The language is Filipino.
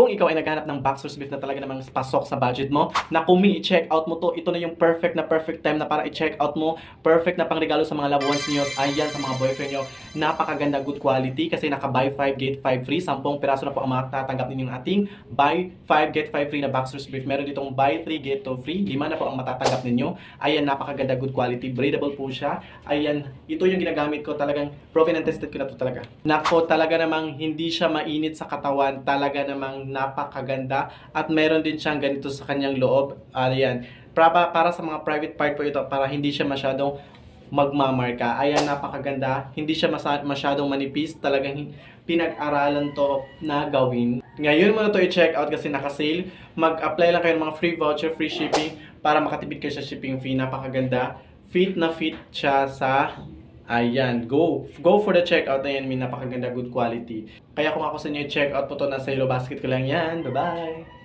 Kung ikaw ay naghanap ng boxers brief na talaga namang pasok sa budget mo, na kung i-check out mo to, ito na yung perfect time na para i-check out mo, perfect na pangregalo sa mga loved ones niyo, ayan, sa mga boyfriend niyo. Napakaganda, good quality kasi naka buy 5 get 5 free. 10 piraso na po ang matatanggap ninyong ating buy 5 get 5 free na boxers brief. Meron ditong buy 3 get 2 free. 5 na po ang matatanggap ninyo. Ayan, napakaganda, good quality, breathable po siya. Ayan, ito yung ginagamit ko, talagang proven and tested ko na to talaga. Nako, talaga namang hindi siya mainit sa katawan, talaga namang napakaganda at meron din siyang ganito sa kanyang loob. Ayan, para sa mga private part po ito, para hindi siya masyadong magmamarka. Ayan, napakaganda, hindi siya masyadong manipis, talagang pinag-aralan to na gawin. Ngayon mo na to i-check out kasi naka-sale. Mag-apply lang kayo ng mga free voucher, free shipping para makatipid kayo sa shipping fee. Napakaganda, fit na fit siya sa... Ayan, go for the checkout na yan, may napakaganda, good quality. Kaya kung ako sa inyo, check out po to, nasa yellow basket ko lang yan. Bye-bye!